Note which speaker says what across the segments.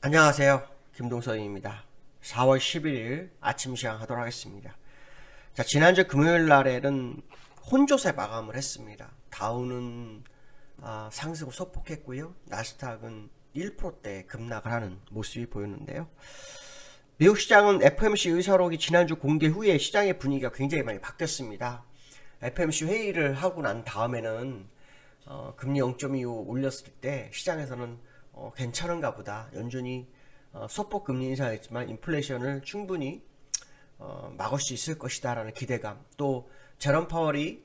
Speaker 1: 안녕하세요. 김동서입니다. 4월 11일 아침 시황 하도록 하겠습니다. 자, 지난주 금요일 날에는 혼조세 마감을 했습니다. 다우는 상승을 소폭했고요. 나스닥은 1%대 급락을 하는 모습이 보였는데요. 미국 시장은 FOMC 의사록이 지난주 공개 후에 시장의 분위기가 굉장히 많이 바뀌었습니다. FOMC 회의를 하고 난 다음에는 금리 0.25 올렸을 때 시장에서는 괜찮은가 보다. 연준이 소폭 금리 인상했지만 인플레이션을 충분히 막을 수 있을 것이다 라는 기대감, 또 제롬 파월이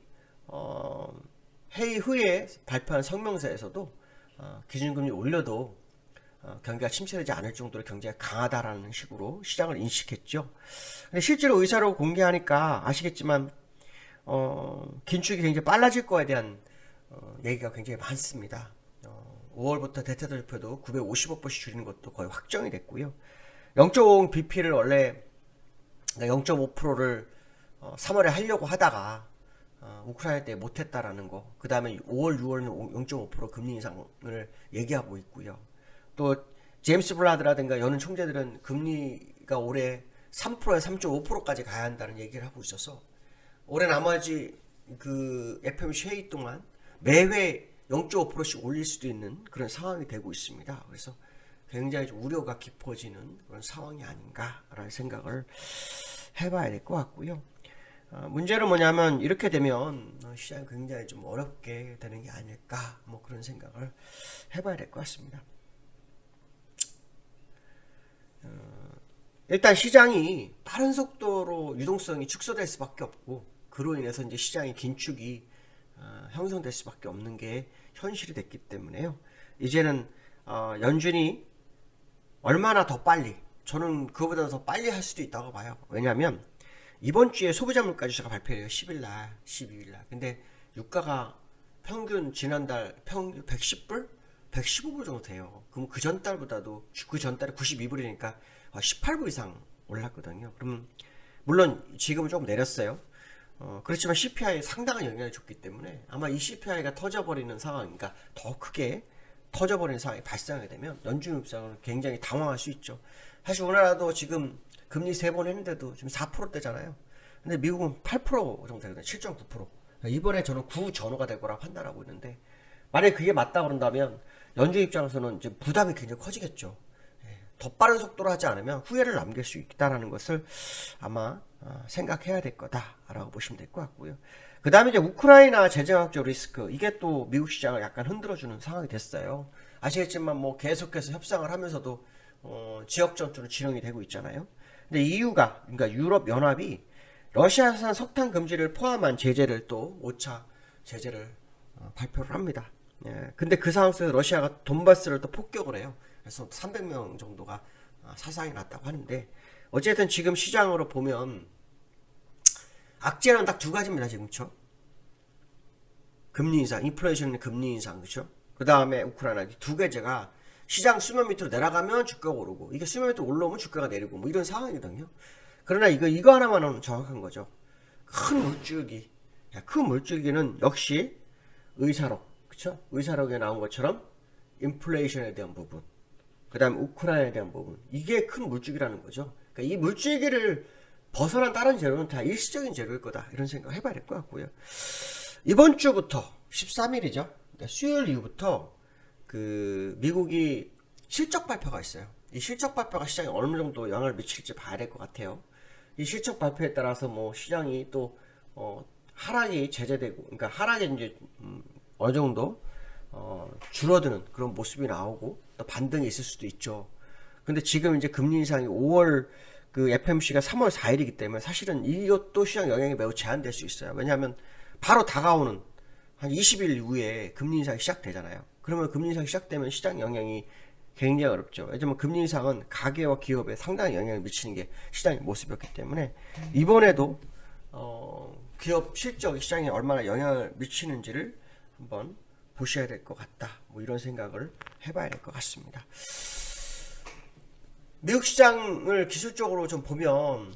Speaker 1: 회의 후에 발표한 성명서에서도 기준금리 올려도 경기가 침체되지 않을 정도로 경제가 강하다라는 식으로 시장을 인식했죠. 근데 실제로 의사로 공개하니까 아시겠지만 긴축이 굉장히 빨라질 거에 대한 얘기가 굉장히 많습니다. 5월부터 대테더지표도 950억불씩 줄이는 것도 거의 확정이 됐고요. 0.50bp를 원래 0.5%를 3월에 하려고 하다가 우크라이나 때 못했다라는 거, 그 다음에 5월, 6월은 0.5% 금리 인상을 얘기하고 있고요. 또 제임스 블라드라든가 연은 총재들은 금리가 올해 3%에서 3.5%까지 가야 한다는 얘기를 하고 있어서 올해 나머지 그 FOMC 회의 동안 매회 0.5%씩 올릴 수도 있는 그런 상황이 되고 있습니다. 그래서 굉장히 좀 우려가 깊어지는 그런 상황이 아닌가라는 생각을 해봐야 될 것 같고요. 문제는 뭐냐면 이렇게 되면 시장이 굉장히 좀 어렵게 되는 게 아닐까, 뭐 그런 생각을 해봐야 될 것 같습니다. 일단 시장이 빠른 속도로 유동성이 축소될 수밖에 없고, 그로 인해서 이제 시장의 긴축이 형성될 수밖에 없는 게 현실이 됐기 때문에요. 이제는 연준이 얼마나 더 빨리, 저는 그거보다 더 빨리 할 수도 있다고 봐요. 왜냐하면 이번 주에 소비자 물가지수가 발표해요. 10일날, 12일날. 근데 유가가 평균 지난달 평균 110불? 115불 정도 돼요. 그럼 그 전달보다도, 그 전달에 92불이니까 18불 이상 올랐거든요. 그러면 물론 지금은 조금 내렸어요. 그렇지만 CPI에 상당한 영향을 줬기 때문에 아마 이 CPI가 터져버리는 상황, 그러니까 더 크게 터져버리는 상황이 발생하게 되면 연준 입장은 굉장히 당황할 수 있죠. 사실 우리나라도 지금 금리 3번 했는데도 지금 4%대잖아요. 근데 미국은 8% 정도 되거든요. 7.9%. 이번에 저는 구전후가 될 거라고 판단하고 있는데, 만약에 그게 맞다 그런다면 연준 입장에서는 이제 부담이 굉장히 커지겠죠. 더 빠른 속도로 하지 않으면 후회를 남길 수 있다는 것을 아마 생각해야 될 거다라고 보시면 될 것 같고요. 그 다음에 이제 우크라이나 재정학적 리스크, 이게 또 미국 시장을 약간 흔들어주는 상황이 됐어요. 아시겠지만 뭐 계속해서 협상을 하면서도 지역 전투는 진행이 되고 있잖아요. 근데 EU가, 그러니까 유럽 연합이 러시아산 석탄 금지를 포함한 제재를 또 5차 제재를 발표를 합니다. 근데 그 상황 속에서 러시아가 돈바스를 또 폭격을 해요. 그래서 300명 정도가 사상이 났다고 하는데, 어쨌든 지금 시장으로 보면 악재는 딱 두 가지입니다. 지금 그쵸? 금리 인상, 인플레이션은 금리 인상, 그쵸? 그 다음에 우크라이나, 두 개제가 시장 수면 밑으로 내려가면 주가가 오르고, 이게 수면 밑으로 올라오면 주가가 내리고, 뭐 이런 상황이거든요. 그러나 이거 하나만은 정확한 거죠. 큰 물줄기는 역시 의사록, 그쵸? 의사록에 나온 것처럼 인플레이션에 대한 부분, 그 다음 우크라이나에 대한 부분, 이게 큰 물줄기라는 거죠. 그러니까 이 물줄기를 벗어난 다른 재료는 다 일시적인 재료일 거다, 이런 생각 해봐야 될 것 같고요. 이번 주부터 13일이죠. 그러니까 수요일 이후부터 그 미국이 실적 발표가 있어요. 이 실적 발표가 시장에 어느 정도 영향을 미칠지 봐야 될 것 같아요. 이 실적 발표에 따라서 뭐 시장이 또 하락이 제재되고, 그러니까 하락이 이제 어느 정도 줄어드는 그런 모습이 나오고 또 반등이 있을 수도 있죠. 근데 지금 이제 금리 인상이 5월 그 FOMC가 3월 4일이기 때문에 사실은 이것도 시장 영향이 매우 제한될 수 있어요. 왜냐하면 바로 다가오는 한 20일 이후에 금리 인상이 시작되잖아요. 그러면 금리 인상이 시작되면 시장 영향이 굉장히 어렵죠. 왜냐면 금리 인상은 가계와 기업에 상당히 영향을 미치는 게 시장의 모습이었기 때문에 이번에도 기업 실적이 시장에 얼마나 영향을 미치는지를 한번 보셔야 될 것 같다, 뭐 이런 생각을 해봐야 될 것 같습니다. 미국 시장을 기술적으로 좀 보면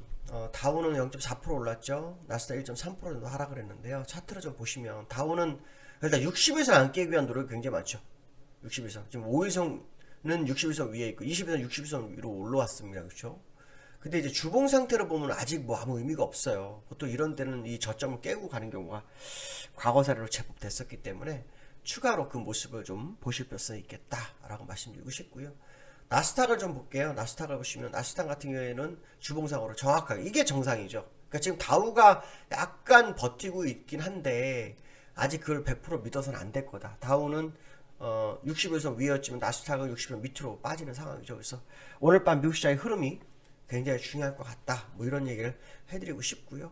Speaker 1: 다우는 0.4% 올랐죠. 나스닥 1.3% 정도 하락을 했는데요. 차트를 좀 보시면 다우는 일단 60에서 안 깨기 위한 노력이 굉장히 많죠. 60에서 지금 5일선을 60일선 위에 있고 20일선 60일선 위로 올라왔습니다. 그렇죠? 근데 이제 주봉 상태로 보면 아직 뭐 아무 의미가 없어요. 보통 이런 데는 이 저점을 깨고 가는 경우가 과거 사례로 제법 됐었기 때문에 추가로 그 모습을 좀 보실 필요성이 있겠다라고 말씀드리고 싶고요. 나스닥을 좀 볼게요. 나스닥을 보시면 나스닥 같은 경우에는 주봉상으로 정확하게 이게 정상이죠. 그러니까 지금 다우가 약간 버티고 있긴 한데 아직 그걸 100% 믿어서는 안 될 거다. 다우는 60일선 위였지만 나스닥은 60일 밑으로 빠지는 상황이죠. 그래서 오늘 밤 미국 시장의 흐름이 굉장히 중요할 것 같다. 뭐 이런 얘기를 해드리고 싶고요.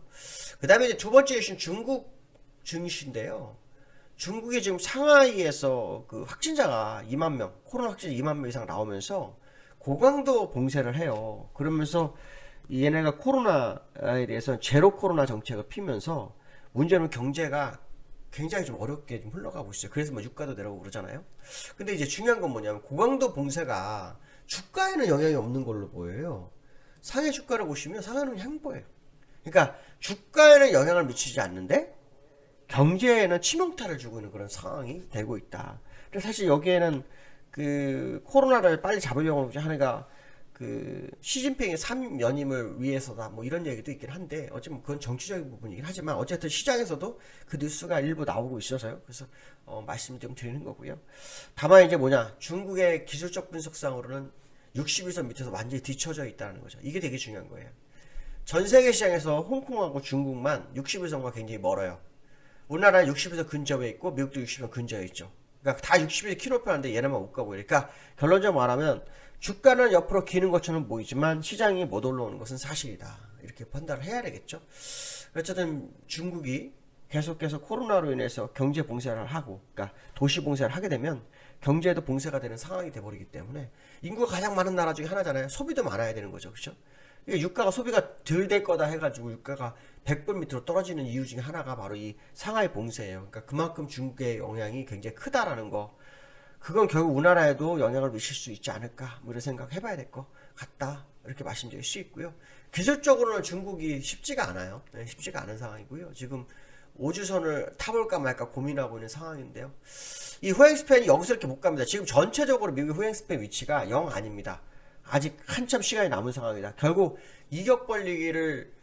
Speaker 1: 그 다음에 이제 두 번째 이슈는 중국 증시인데요. 중국이 지금 상하이에서 그 확진자가 2만 명, 코로나 확진자 2만 명 이상 나오면서 고강도 봉쇄를 해요. 그러면서 얘네가 코로나에 대해서 제로 코로나 정책을 피면서 문제는 경제가 굉장히 좀 어렵게 좀 흘러가고 있어요. 그래서 뭐 유가도 내려오고 그러잖아요. 근데 이제 중요한 건 뭐냐면 고강도 봉쇄가 주가에는 영향이 없는 걸로 보여요. 상해 주가를 보시면 상해는 행보예요. 그러니까 주가에는 영향을 미치지 않는데 경제에는 치명타를 주고 있는 그런 상황이 되고 있다. 그래서 사실 여기에는 그 코로나를 빨리 잡으려고 하니까 그 시진핑의 3연임을 위해서다 뭐 이런 얘기도 있긴 한데 어쩌면 그건 정치적인 부분이긴 하지만 어쨌든 시장에서도 그 뉴스가 일부 나오고 있어서요. 그래서 말씀 좀 드리는 거고요. 다만 이제 뭐냐 중국의 기술적 분석상으로는 60일선 밑에서 완전히 뒤쳐져 있다는 거죠. 이게 되게 중요한 거예요. 전 세계 시장에서 홍콩하고 중국만 60일선과 굉장히 멀어요. 우리나라는 60일선 근접에 있고 미국도 60일선 근접에 있죠. 그러니까 다 60일선 키높이 하는데 얘네만 못 가고 그러니까 결론적으로 말하면 주가는 옆으로 기는 것처럼 보이지만 시장이 못 올라오는 것은 사실이다. 이렇게 판단을 해야 되겠죠. 어쨌든 중국이 계속해서 코로나로 인해서 경제 봉쇄를 하고 그러니까 도시 봉쇄를 하게 되면 경제에도 봉쇄가 되는 상황이 돼버리기 때문에 인구가 가장 많은 나라 중에 하나잖아요. 소비도 많아야 되는 거죠. 그렇죠? 유가가 소비가 덜 될 거다 해가지고 유가가 100불 밑으로 떨어지는 이유 중에 하나가 바로 이 상하이 봉쇄예요. 그러니까 그만큼 중국의 영향이 굉장히 크다라는 거. 그건 결국 우리나라에도 영향을 미칠 수 있지 않을까 뭐 이런 생각 해봐야 될 것 같다. 이렇게 말씀드릴 수 있고요. 기술적으로는 중국이 쉽지가 않아요. 네, 쉽지가 않은 상황이고요. 지금 5주선을 타볼까 말까 고민하고 있는 상황인데요. 이 후행스팬이 여기서 이렇게 못 갑니다. 지금 전체적으로 미국의 후행스팬 위치가 0 아닙니다. 아직 한참 시간이 남은 상황이다. 결국 이격 벌리기를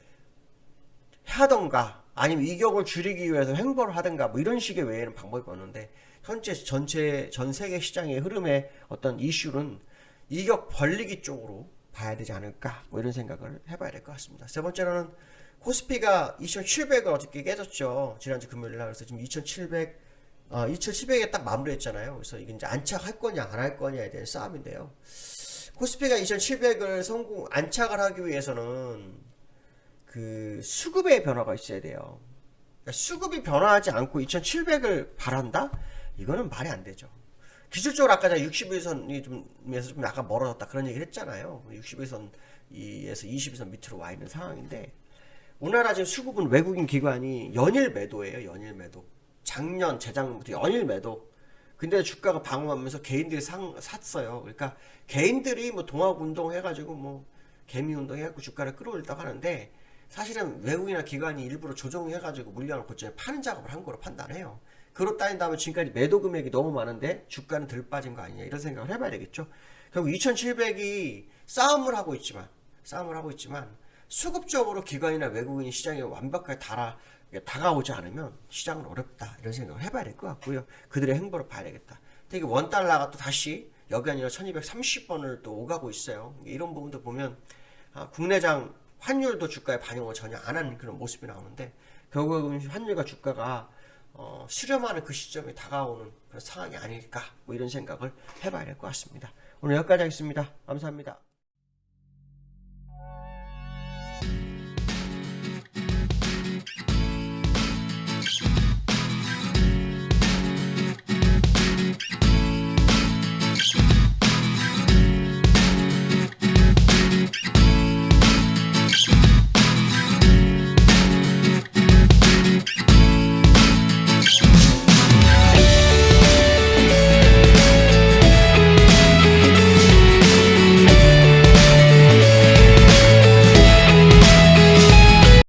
Speaker 1: 하던가 아니면 이격을 줄이기 위해서 횡보를 하든가 뭐 이런 식의 외에는 방법이 없는데 현재 전 세계 시장의 흐름의 어떤 이슈는 이격 벌리기 쪽으로 봐야 되지 않을까 뭐 이런 생각을 해봐야 될 것 같습니다. 세 번째로는 코스피가 2700을 어저께 깨졌죠. 지난주 금요일날. 그래서 지금 2700에 딱 마무리했잖아요. 그래서 이게 이제 안착할 거냐 안 할 거냐에 대한 싸움인데요. 코스피가 2700을 안착을 하기 위해서는 그 수급의 변화가 있어야 돼요. 그러니까 수급이 변화하지 않고 2700을 바란다? 이거는 말이 안 되죠. 기술적으로 아까 60일선이 좀 약간 멀어졌다 그런 얘기를 했잖아요. 60일선에서 20일선 밑으로 와 있는 상황인데 우리나라 지금 수급은 외국인 기관이 연일 매도예요. 연일 매도. 작년, 재작년부터 연일 매도. 근데 주가가 방어하면서 개인들이 샀어요. 그러니까 개인들이 뭐 동학 운동 해가지고 뭐 개미 운동 해갖고 주가를 끌어올리다고 하는데 사실은 외국이나 기관이 일부러 조정해가지고 물량을 고점에 파는 작업을 한 거로 판단해요. 그로 따진다면 지금까지 매도 금액이 너무 많은데 주가는 덜 빠진 거 아니냐 이런 생각을 해봐야 되겠죠. 결국 2700이 싸움을 하고 있지만 수급적으로 기관이나 외국인이 시장에 완벽하게 다가오지 않으면 시장은 어렵다 이런 생각을 해봐야 될 것 같고요. 그들의 행보를 봐야 되겠다. 되게 원달러가 또 다시 여기 아니라 1230원을 또 오가고 있어요. 이런 부분도 보면 국내장 환율도 주가에 반영을 전혀 안 하는 그런 모습이 나오는데 결국은 환율과 주가가 수렴하는 그 시점에 다가오는 그런 상황이 아닐까 뭐 이런 생각을 해봐야 될 것 같습니다. 오늘 여기까지 하겠습니다. 감사합니다.